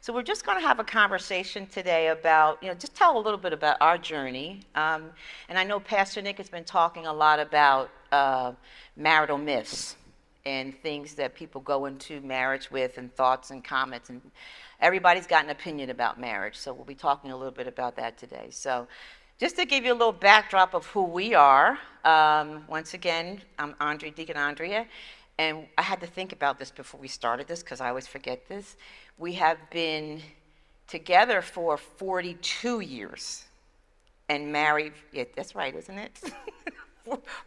So we're just going to have a conversation today about, just tell a little bit about our journey. And I know Pastor Nick has been talking a lot about marital myths and things that people go into marriage with, and thoughts and comments. And everybody's got an opinion about marriage. So we'll be talking a little bit about that today. So just to give you a little backdrop of who we are, once again, I'm Deacon Andrea. And I had to think about this before we started this because I always forget this. We have been together for 42 years and married, yeah, that's right, isn't it?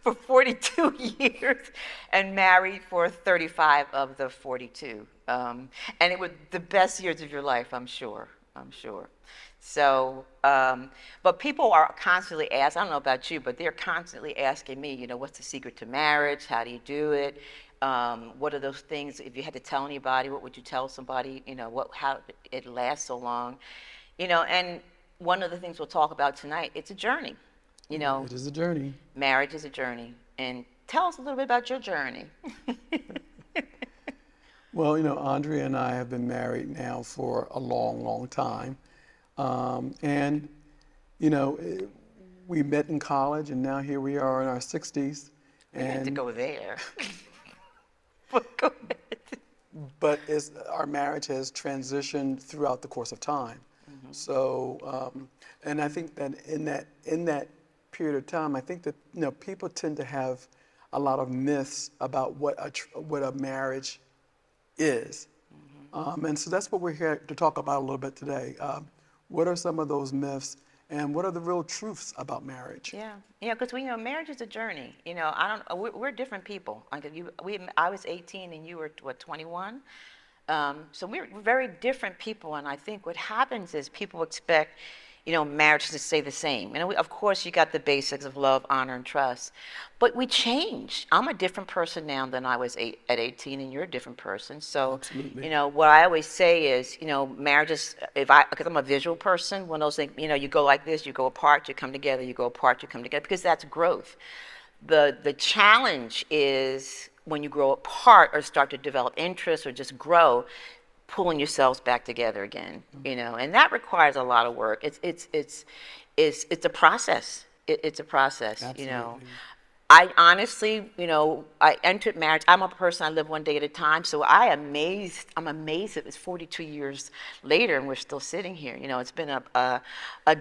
For 42 years and married for 35 of the 42. And it was the best years of your life, I'm sure. So, but people are constantly asking, I don't know about you, but they're constantly asking me, what's the secret to marriage? How do you do it? What are those things, if you had to tell anybody, what would you tell somebody, how it lasts so long? And one of the things we'll talk about tonight, it's a journey, It is a journey. Marriage is a journey. And tell us a little bit about your journey. Well, Andrea and I have been married now for a long, long time. And, we met in college, and now here we are in our 60s. You had to And go there. But go ahead. but our marriage has transitioned throughout the course of time. So, and I think that in that period of time, I think that people tend to have a lot of myths about what a marriage is, and so that's what we're here to talk about a little bit today. What are some of those myths, and what are the real truths about marriage? Yeah, because we know marriage is a journey. We're different people. I was 18 and you were what, 21? So we're very different people, and I think what happens is people expect, marriage to stay the same. And of course, you got the basics of love, honor, and trust, but we change. I'm a different person now than I was at 18, and you're a different person. So, Absolutely. what I always say is, marriage is, because I'm a visual person, one of those things, you go like this, you go apart, you come together, you go apart, you come together, because that's growth. The challenge is when you grow apart or start to develop interest or just grow, pulling yourselves back together again, and that requires a lot of work. It's a process. It's a process, Absolutely. I honestly, I entered marriage. I'm a person, I live one day at a time. So I'm amazed that it's 42 years later and we're still sitting here. It's been a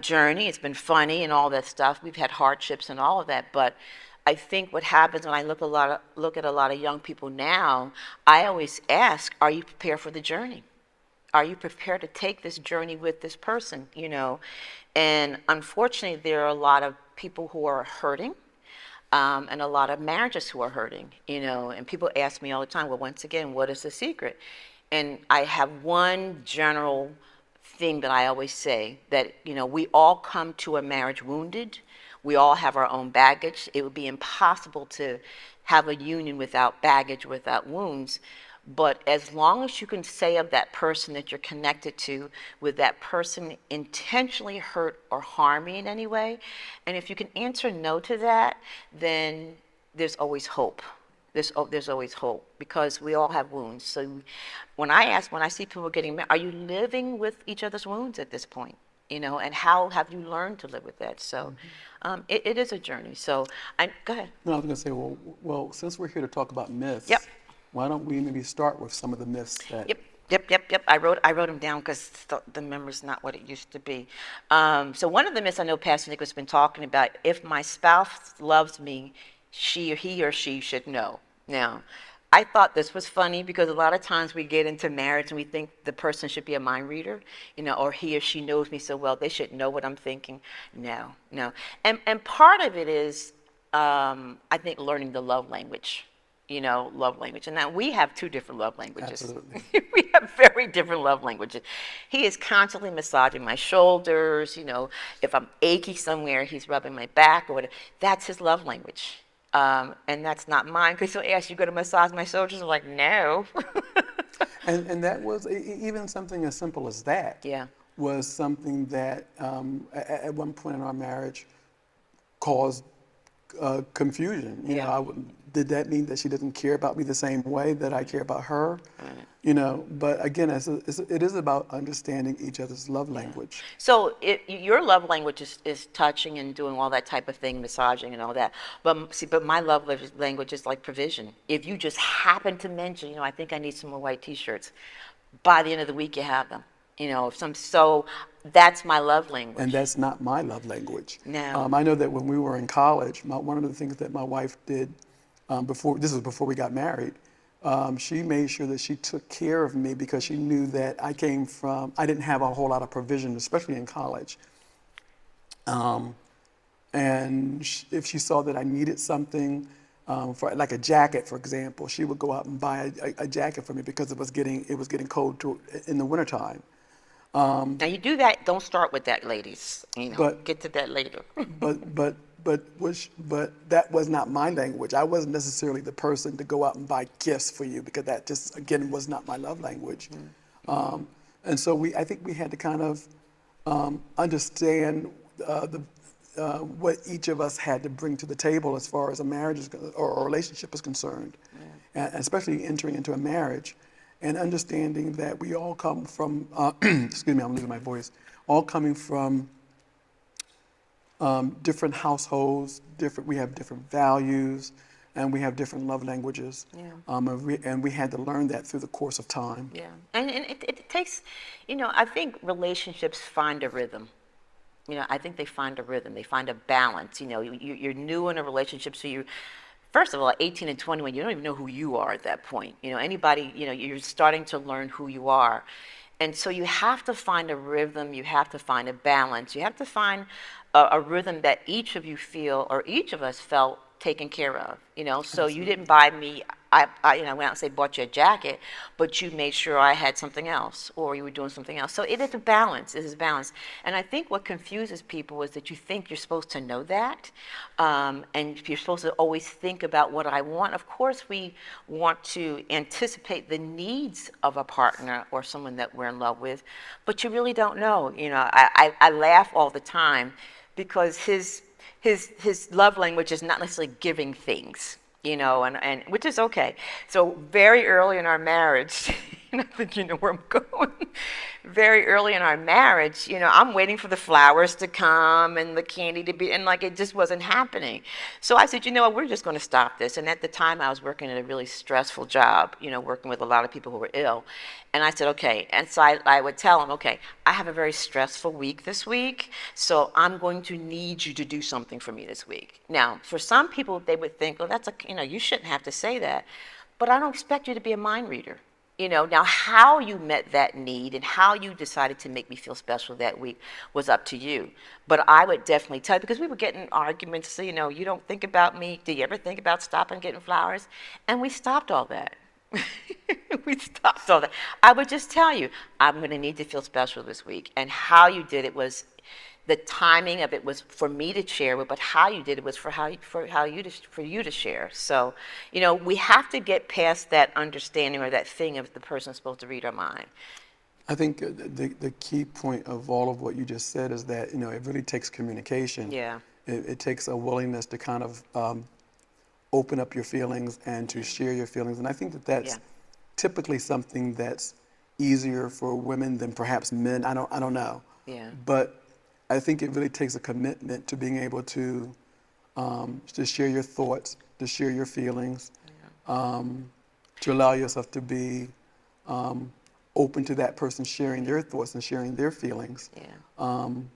journey. It's been funny and all that stuff. We've had hardships and all of that. But I think what happens when I look at a lot of young people now, I always ask, are you prepared for the journey? Are you prepared to take this journey with this person? And unfortunately, there are a lot of people who are hurting. And a lot of marriages who are hurting, and people ask me all the time, well, once again, what is the secret? And I have one general thing that I always say, that, we all come to a marriage wounded. We all have our own baggage. It would be impossible to have a union without baggage, without wounds. But as long as you can say of that person that you're connected to, would that person intentionally hurt or harm me in any way? And if you can answer no to that, then there's always hope. There's always hope, because we all have wounds. So when I see people getting married, are you living with each other's wounds at this point? And how have you learned to live with that? So it is a journey. So go ahead. No, I was going to say, well, since we're here to talk about myths, Yep. why don't we maybe start with some of the myths that... Yep. I wrote them down because the memory's not what it used to be. So one of the myths I know Pastor Nick has been talking about, if my spouse loves me, he or she should know. Now, I thought this was funny because a lot of times we get into marriage and we think the person should be a mind reader, or he or she knows me so well, they should know what I'm thinking. No. And part of it is, I think, learning the love language. Love language. And now we have two different love languages. Absolutely. We have very different love languages. He is constantly massaging my shoulders. If I'm achy somewhere, he's rubbing my back or whatever. That's his love language. And that's not mine. Because he'll ask, you going to massage my shoulders? I'm like, no. And that was even something as simple as that. Yeah. Was something that at one point in our marriage caused confusion. You know, Yeah. did that mean that she doesn't care about me the same way that I care about her? Right. You know, but again, it is about understanding each other's love Yeah. language. So your love language is touching and doing all that type of thing, massaging and all that. But see, but my language is like provision. If you just happen to mention, I think I need some more white T-shirts, by the end of the week you have them. If some so that's my love And language. that's not my love language. No. I know that when we were in college, one of the things that my wife did this was before we got married, she made sure that she took care of me because she knew that I didn't have a whole lot of provision, especially in college. And if she saw that I needed something, for like a jacket, for example, she would go out and buy a jacket for me because it was getting cold in the wintertime. Now you do that. Don't start with that, ladies. But Get to that later. but that was not my language. I wasn't necessarily the person to go out and buy gifts for you because that just again was not my love language. And so I think we had to kind of understand what each of us had to bring to the table as far as a marriage or a relationship is concerned, and especially entering into a marriage, and understanding that we all come from excuse me, I'm losing my voice, all coming from different households, we have different values, and we have different love languages. Yeah. And we had to learn that through the course of time. Yeah, and it takes, I think relationships find a rhythm. I think they find a rhythm. They find a balance. You're new in a relationship, so first of all, 18 and 21, you don't even know who you are at that point. Anybody, you're starting to learn who you are. And so you have to find a rhythm, you have to find a balance, you have to find a rhythm that each of you feel, or each of us felt taken care of. So you didn't buy me, I went out and say bought you a jacket, but you made sure I had something else, or you were doing something else. So it is a balance. It is a balance. And I think what confuses people is that you think you're supposed to know that, and you're supposed to always think about what I want. Of course, we want to anticipate the needs of a partner or someone that we're in love with, but you really don't know. I laugh all the time because his love language is not necessarily giving things, and which is okay. So very early in our marriage, I think you know where I'm going. Very early in our marriage, I'm waiting for the flowers to come and the candy to be, and like it just wasn't happening. So I said, you know what, we're just going to stop this. And at the time, I was working at a really stressful job, working with a lot of people who were ill. And I said, okay. And so I would tell him, okay, I have a very stressful week this week, so I'm going to need you to do something for me this week. Now, for some people, they would think, well, you shouldn't have to say that. But I don't expect you to be a mind reader. Now how you met that need and how you decided to make me feel special that week was up to you. But I would definitely tell you, because we were getting arguments, so, you don't think about me. Do you ever think about stopping getting flowers? And we stopped all that. We stopped all that. I would just tell you, I'm going to need to feel special this week. And how you did it was, the timing of it was for me to share it, but how you did it was for you to share. So, we have to get past that understanding or that thing of the person supposed to read our mind. I think the key point of all of what you just said is that it really takes communication. Yeah. It takes a willingness to kind of open up your feelings and to share your feelings, and I think that's typically something that's easier for women than perhaps men. I don't know. Yeah. But I think it really takes a commitment to being able to share your thoughts, to share your feelings, to allow yourself to be open to that person sharing their thoughts and sharing their feelings, and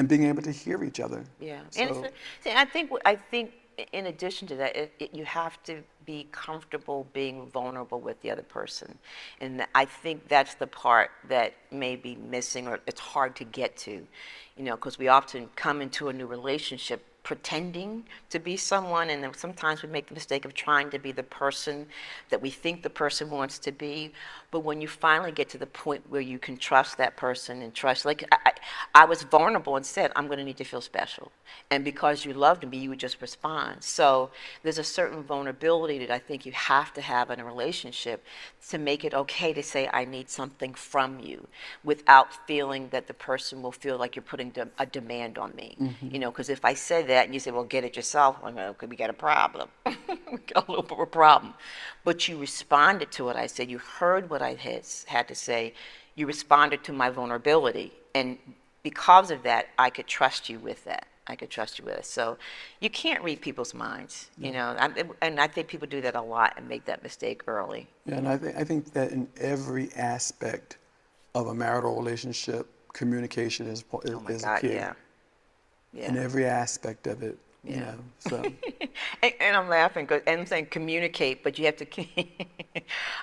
being able to hear each other. Yeah, So, and I think in addition to that, you have to be comfortable being vulnerable with the other person, and I think that's the part that may be missing, or it's hard to get to, because we often come into a new relationship pretending to be someone, and then sometimes we make the mistake of trying to be the person that we think the person wants to be. But when you finally get to the point where you can trust that person and trust, like I was vulnerable and said, I'm going to need to feel special. And because you loved me, you would just respond. So there's a certain vulnerability that I think you have to have in a relationship to make it okay to say, I need something from you, without feeling that the person will feel like you're putting a demand on me. Because if I said that, and you say, well, get it yourself. I'm like, okay, we got a problem. We got a little bit of a problem. But you responded to what I said. You heard what I had to say. You responded to my vulnerability. And because of that, I could trust you with that. I could trust you with it. So you can't read people's minds, you know, and I think people do that a lot and make that mistake early. Yeah, and I think that in every aspect of a marital relationship, communication Oh my is a God, key. yeah. In Yeah. every aspect of it, you Yeah. know. So And I'm laughing because, and I'm saying communicate, but you have to,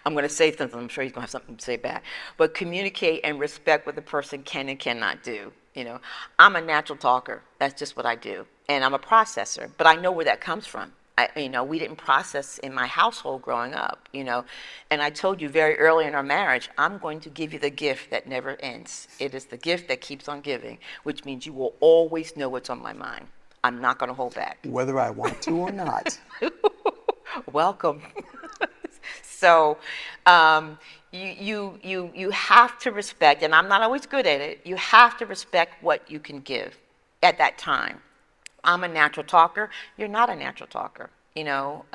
I'm going to say something, I'm sure he's going to have something to say back, but communicate and respect what the person can and cannot do. You know, I'm a natural talker. That's just what I do. And I'm a processor, but I know where that comes from. You know, we didn't process in my household growing up, you know. And I told you very early in our marriage, I'm going to give you the gift that never ends. It is the gift that keeps on giving, which means you will always know what's on my mind. I'm not going to hold back. whether I want to or not. Welcome. So, you have to respect, and I'm not always good at it. You have to respect what you can give at that time. I'm a natural talker. You're not a natural talker, you know.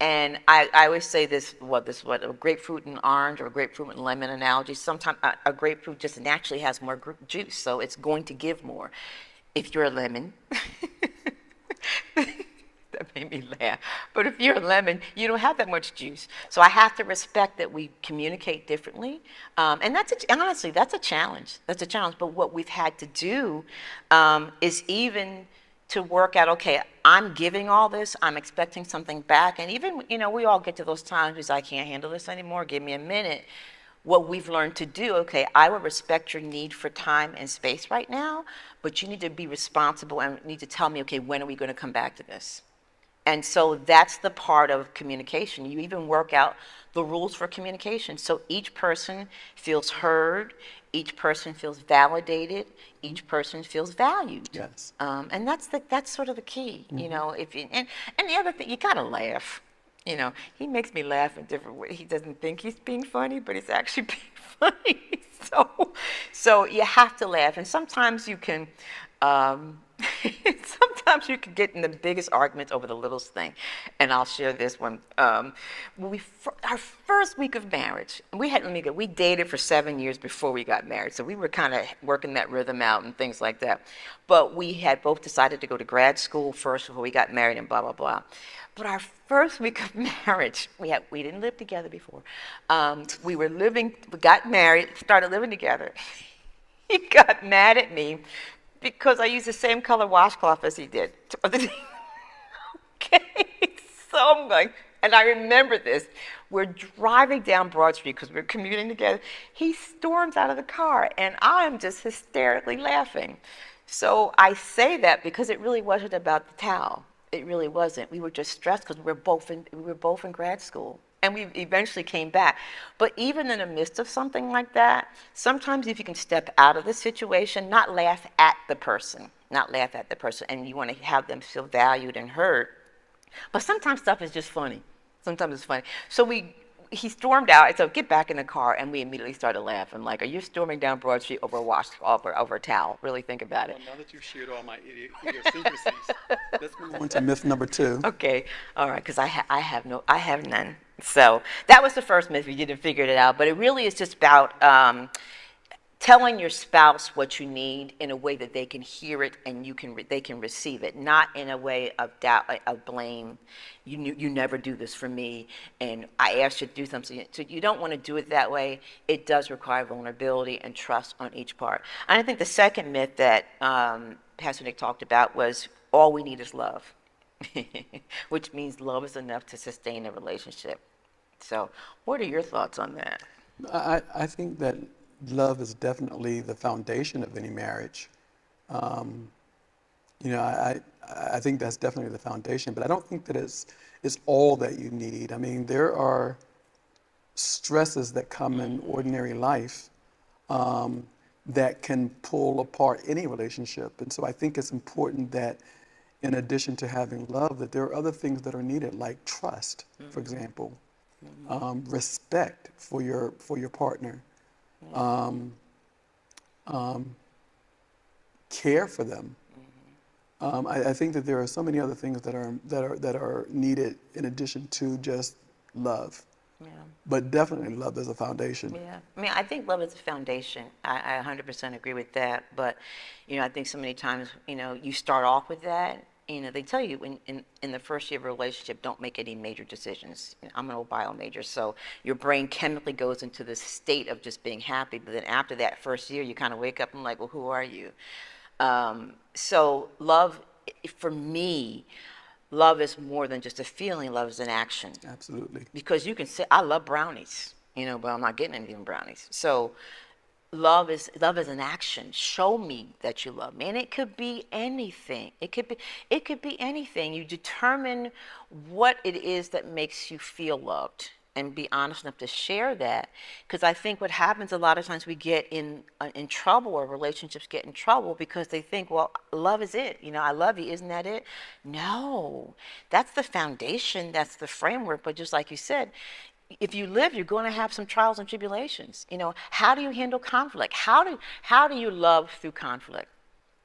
And I always say this: what a grapefruit and orange or a grapefruit and lemon analogy. Sometimes a grapefruit just naturally has more juice, so it's going to give more. If you're a lemon. That made me laugh. But if you're a lemon, you don't have that much juice. So I have to respect that we communicate differently. And honestly, that's a challenge. That's a challenge. But what we've had to do is even to work out, okay, I'm giving all this, I'm expecting something back. And even, you know, we all get to those times where I can't handle this anymore, give me a minute. What we've learned to do, okay, I will respect your need for time and space right now, but you need to be responsible and need to tell me, okay, when are we going to come back to this? And so that's the part of communication. You even work out the rules for communication. So each person feels heard, each person feels validated, each person feels valued. Yes. And that's sort of the key, you know. And the other thing, you gotta laugh. You know, he makes me laugh in different ways. He doesn't think he's being funny, but he's actually being funny. So you have to laugh, and sometimes you can. Sometimes you can get in the biggest arguments over the littlest thing, and I'll share this one. Our first week of marriage, we dated for 7 years before we got married, so we were kind of working that rhythm out and things like that. But we had both decided to go to grad school first before we got married, and blah blah blah. But our first week of marriage, we didn't live together before. We got married, started living together. He got mad at me because I used the same color washcloth as he did. Okay, so I'm going, and I remember this. We're driving down Broad Street because we're commuting together. He storms out of the car, and I'm just hysterically laughing. So I say that because it really wasn't about the towel. It really wasn't. We were just stressed because we were both in grad school. And we eventually came back. But even in the midst of something like that, sometimes if you can step out of the situation, not laugh at the person, and you want to have them feel valued and heard. But sometimes stuff is just funny. Sometimes it's funny. So he stormed out. I said, get back in the car, and we immediately started laughing. Like, are you storming down Broad Street over a towel? Really think about it. Well, now that you've shared all my idiosyncrasies, let's move on to myth number 2. Okay, all right, because I have none. So that was the first myth. We didn't figure it out, but it really is just about telling your spouse what you need in a way that they can hear it and they can receive it, not in a way of doubt, of blame. You never do this for me, and I asked you to do something. So you don't want to do it that way. It does require vulnerability and trust on each part. And I think the second myth that Pastor Nick talked about was all we need is love. Which means love is enough to sustain a relationship. So, what are your thoughts on that? I think that love is definitely the foundation of any marriage. You know, I think that's definitely the foundation, but I don't think that it's all that you need. I mean, there are stresses that come in ordinary life that can pull apart any relationship. And so I think it's important that in addition to having love, that there are other things that are needed, like trust, for example, respect for your partner, care for them, I think that there are so many other things that are needed in addition to just love. Yeah. But definitely love is a foundation. Yeah, I mean, I think love is a foundation. I 100% agree with that. But, I think so many times, you start off with that. They tell you in the first year of a relationship, don't make any major decisions. I'm an old bio major, so your brain chemically goes into this state of just being happy. But then after that first year, you kind of wake up and like, well, who are you? So love, for me, love is more than just a feeling. Love is an action. Absolutely. Because you can say, I love brownies, but I'm not getting any brownies. So love is an action. Show me that you love me, and it could be anything. It could be anything. You determine what it is that makes you feel loved, and be honest enough to share that. Because I think what happens a lot of times, we get in trouble, or relationships get in trouble because they think, well, love is it. I love you. Isn't that it? No, that's the foundation. That's the framework. But just like you said, if you live, you're going to have some trials and tribulations. How do you handle conflict? How do you love through conflict?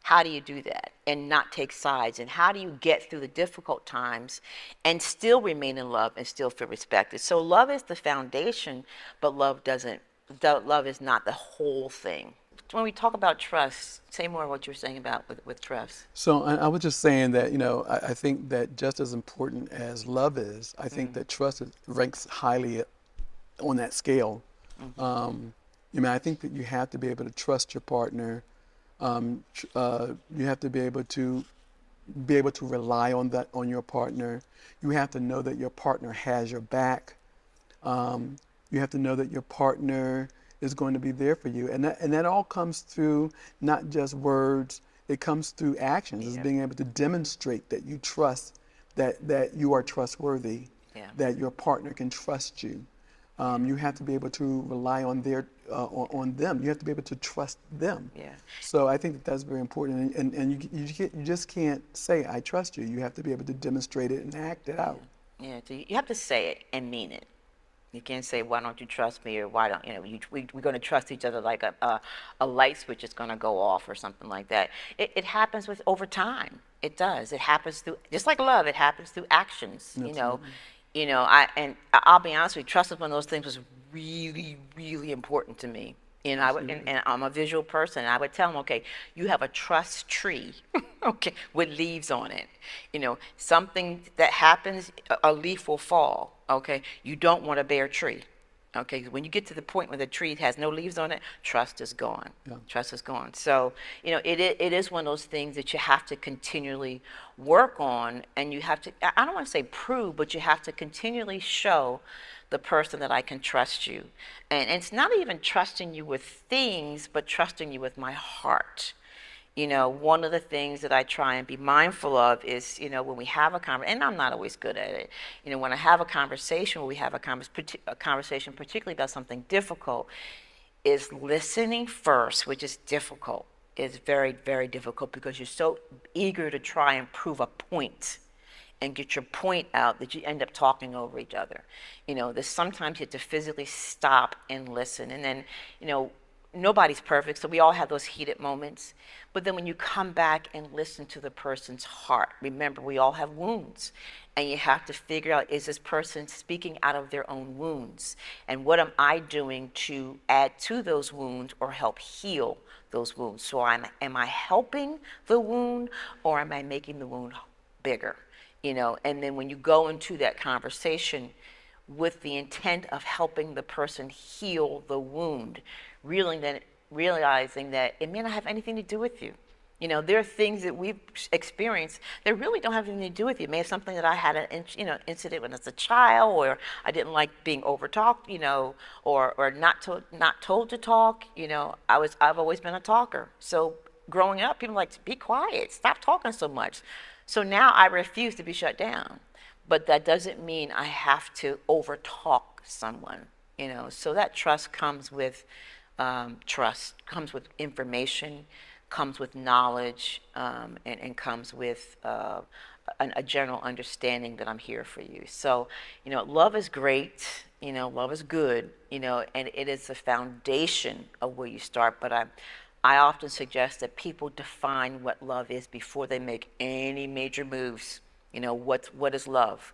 How do you do that and not take sides? And how do you get through the difficult times and still remain in love and still feel respected? So love is the foundation, but love is not the whole thing. When we talk about trust, say more what you're saying about with trust. So I was just saying that, I think that just as important as love is, I think that trust ranks highly on that scale. I think that you have to be able to trust your partner. You have to be able to rely on your partner. You have to know that your partner has your back. You have to know that your partner is going to be there for you, and that all comes through not just words. It comes through actions. It's being able to demonstrate that you trust, that you are trustworthy, that your partner can trust you. You have to be able to rely on on them. You have to be able to trust them. Yeah. So I think that's very important. And you just can't say, I trust you. You have to be able to demonstrate it and act it out. Yeah. So you have to say it and mean it. You can't say, why don't you trust me? Or why don't, we're going to trust each other like a light switch is going to go off or something like that. It happens over time. It does. It happens through, just like love, it happens through actions. Absolutely. I'll be honest with you, trust is one of those things was really, really important to me. And I'm a visual person. I would tell them, okay, you have a trust tree, okay, with leaves on it. Something that happens, a leaf will fall, okay? You don't want a bare tree, okay? When you get to the point where the tree has no leaves on it, trust is gone. Yeah. Trust is gone. So, it is one of those things that you have to continually work on, and you have to, I don't want to say prove, but you have to continually show the person that I can trust you. And it's not even trusting you with things, but trusting you with my heart. One of the things that I try and be mindful of is, when we have a conversation, and I'm not always good at it, when I have a conversation, when we have a conversation particularly about something difficult, is listening first, which is difficult. It's very, very difficult because you're so eager to try and prove a point and get your point out that you end up talking over each other. There's sometimes you have to physically stop and listen. And then, nobody's perfect, so we all have those heated moments. But then when you come back and listen to the person's heart, remember, we all have wounds. And you have to figure out, is this person speaking out of their own wounds? And what am I doing to add to those wounds or help heal those wounds? So am I helping the wound, or am I making the wound bigger? And then when you go into that conversation with the intent of helping the person heal the wound, realizing that it may not have anything to do with you. There are things that we've experienced that really don't have anything to do with you. It may have something that I had an incident when I was a child, or I didn't like being overtalked, or not told to talk. I've always been a talker. So growing up, people were like, be quiet, stop talking so much. So now I refuse to be shut down. But that doesn't mean I have to overtalk someone, So that trust comes with comes with information, comes with knowledge, and comes with a general understanding that I'm here for you. So, love is great, love is good, and it is the foundation of where you start. But I often suggest that people define what love is before they make any major moves. What is love?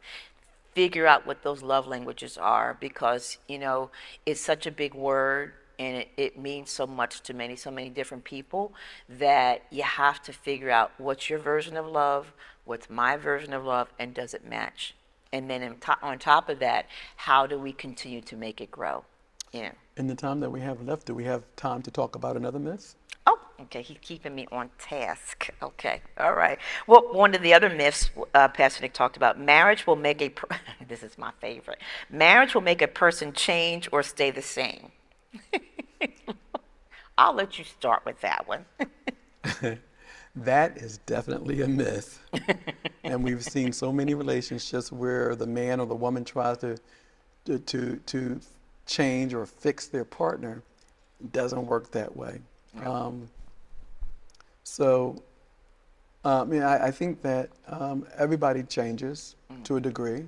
Figure out what those love languages are, because it's such a big word, and it means so much to so many different people, that you have to figure out what's your version of love, what's my version of love, and does it match? And then on top of that, how do we continue to make it grow? Yeah. In the time that we have left, do we have time to talk about another myth? Oh, okay. He's keeping me on task. Okay. All right. Well, one of the other myths Pastor Nick talked about, marriage will make this is my favorite. Marriage will make a person change or stay the same. I'll let you start with that one. That is definitely a myth. And we've seen so many relationships where the man or the woman tries to change or fix their partner. It doesn't work that way. I think that everybody changes to a degree.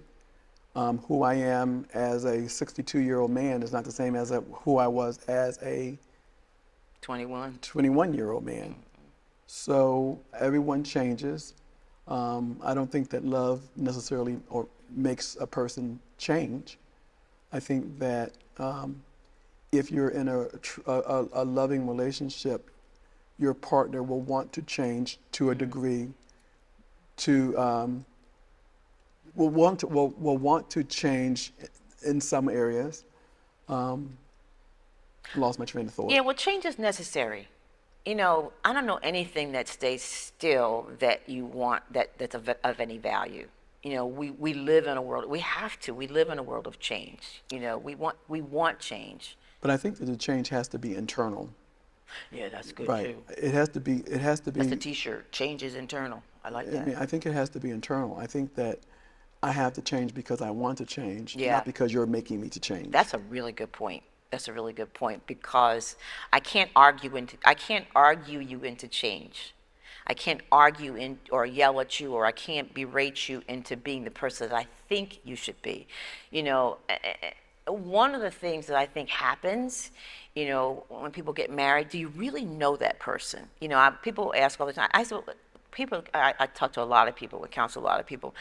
Who I am as a 62-year-old man is not the same as who I was as a 21-year-old man. So everyone changes. I don't think that love necessarily or makes a person change. I think that if you're in a loving relationship, your partner will want to change to a degree, will want to change in some areas. Lost my train of thought. Yeah, well, change is necessary. I don't know anything that stays still that you want that's of any value. We live in a world. We live in a world of change. We want change. But I think that the change has to be internal. Yeah, that's good Right. too. It has to be. That's the T-shirt. Change is internal. I like that. I mean, I think it has to be internal. I think that I have to change because I want to change, Yeah. not because you're making me to change. That's a really good point. That's a really good point, because I can't argue you into change. I can't argue or yell at you, or I can't berate you into being the person that I think you should be. One of the things that I think happens, when people get married, do you really know that person? People ask all the time. I talk to a lot of people, we counsel a lot of people,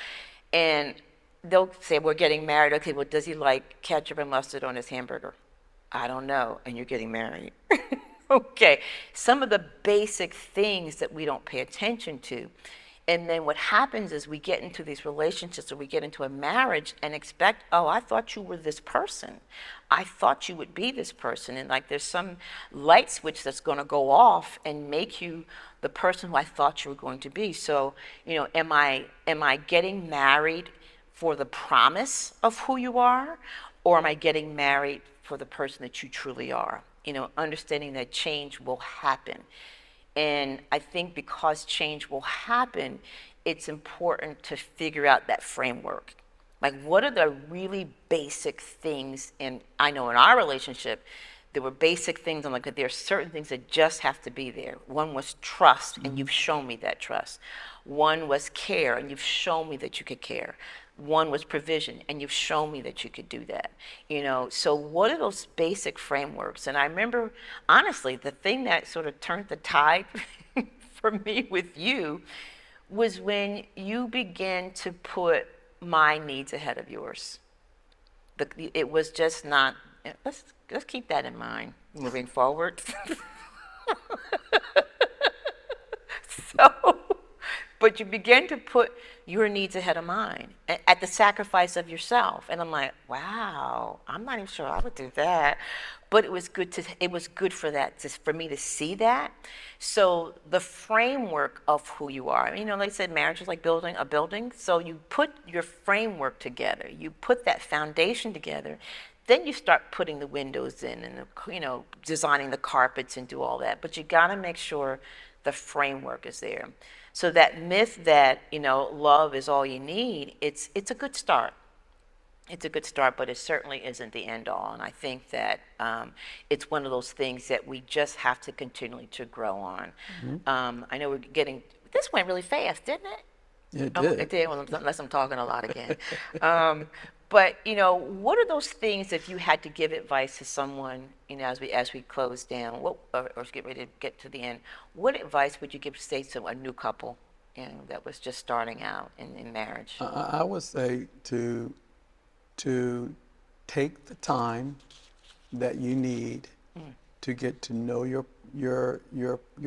and they'll say, we're getting married. Okay, well, does he like ketchup and mustard on his hamburger? I don't know, and you're getting married. Okay, some of the basic things that we don't pay attention to. And then what happens is we get into these relationships, or we get into a marriage and expect, oh, I thought you were this person. I thought you would be this person. And like there's some light switch that's going to go off and make you the person who I thought you were going to be. So, am I getting married for the promise of who you are? Or am I getting married for the person that you truly are? Understanding that change will happen. And I think because change will happen, it's important to figure out that framework. Like, what are the really basic things? And I know in our relationship, there were basic things. I'm like, there are certain things that just have to be there. One was trust, and you've shown me that trust. One was care, and you've shown me that you could care. One was provision, and you've shown me that you could do that. So what are those basic frameworks? And I remember, honestly, the thing that sort of turned the tide for me with you was when you began to put my needs ahead of yours. It was just not. Let's keep that in mind moving forward. So, but you begin to put your needs ahead of mine at the sacrifice of yourself. And I'm like, wow, I'm not even sure I would do that. But it was good for that, for me to see that. So the framework of who you are, like I said, marriage is like building a building. So you put your framework together, you put that foundation together, then you start putting the windows in and designing the carpets and do all that. But you got to make sure the framework is there. So that myth that love is all you need, it's a good start. It's a good start, but it certainly isn't the end all. And I think that it's one of those things that we just have to continually to grow on. Mm-hmm. I know this went really fast, didn't it? It did. It did, unless I'm talking a lot again. But what are those things if you had to give advice to someone, as we close down, or get ready to get to the end, what advice would you give, say, to a new couple, that was just starting out in marriage? I would say to take the time that you need to get to know your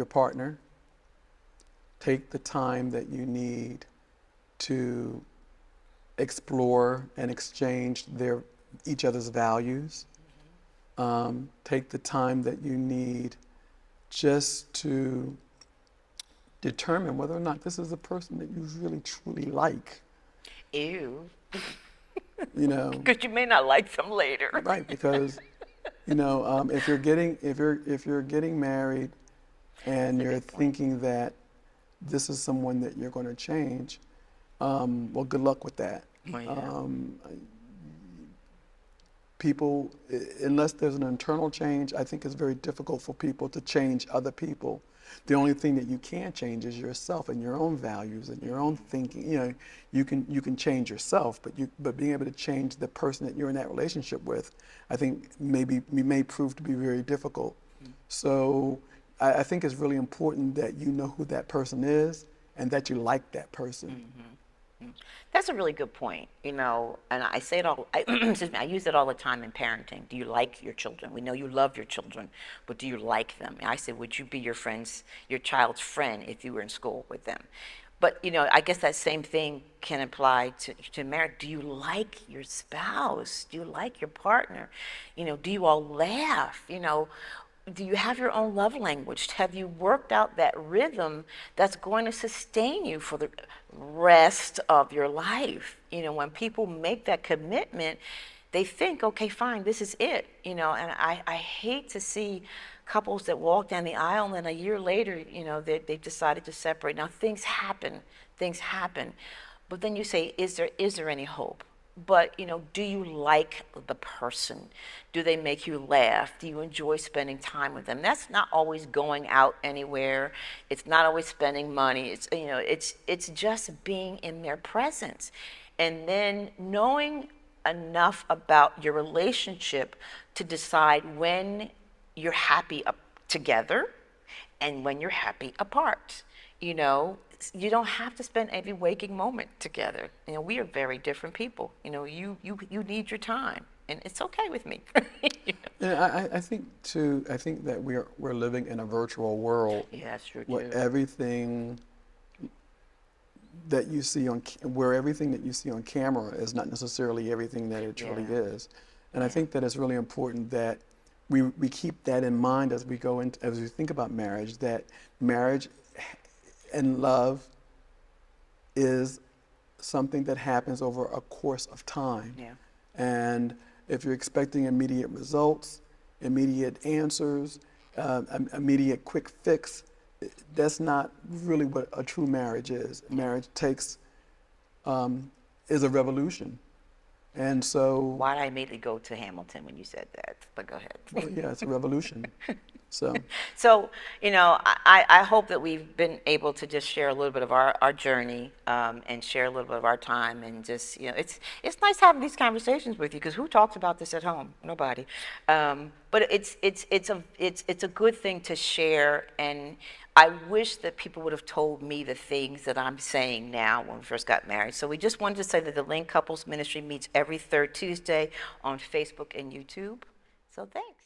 partner. Take the time that you need to explore and exchange each other's values. Take the time that you need just to determine whether or not this is a person that you really truly like. Ew. You know, Because you may not like them later. right? Because if you're getting married and you're thinking that this is someone that you're going to change, well, good luck with that. Well, yeah. People, unless there's an internal change, I think it's very difficult for people to change other people. The only thing that you can change is yourself and your own values and your own thinking. You can change yourself, but being able to change the person that you're in that relationship with, I think may prove to be very difficult. So I think it's really important that you know who that person is and that you like that person. That's a really good point, and I say it all, excuse me, I use it all the time in parenting. Do you like your children? We know you love your children, but do you like them? And I say, would you be your child's friend if you were in school with them? But, I guess that same thing can apply to marriage. Do you like your spouse? Do you like your partner? Do you all laugh? Do you have your own love language? Have you worked out that rhythm that's going to sustain you for the rest of your life? When people make that commitment, they think, okay, fine, this is it. And I hate to see couples that walk down the aisle and a year later, they've decided to separate. Now, things happen. But then you say, is there any hope? But, do you like the person? Do they make you laugh? Do you enjoy spending time with them? That's not always going out anywhere. It's not always spending money. It's just being in their presence. And then knowing enough about your relationship to decide when you're happy together and when you're happy apart. You don't have to spend every waking moment together. We are very different people. You need your time, and it's okay with me. Yeah, I think too. I think that we're living in a virtual world. Yeah, that's true where too. everything that you see on camera is not necessarily everything that it truly is. And I think that it's really important that we keep that in mind as we think about marriage. That marriage and love is something that happens over a course of time. Yeah. And if you're expecting immediate results, immediate answers, immediate quick fix, that's not really what a true marriage is. Marriage is a revolution. And so, why did I immediately go to Hamilton when you said that? But go ahead. well, yeah, it's a revolution. So, I hope that we've been able to just share a little bit of our journey, and share a little bit of our time, and just, it's nice having these conversations with you, because who talks about this at home? Nobody. But it's a good thing to share, and I wish that people would have told me the things that I'm saying now when we first got married. So we just wanted to say that the Link Couples Ministry meets every third Tuesday on Facebook and YouTube. So thanks.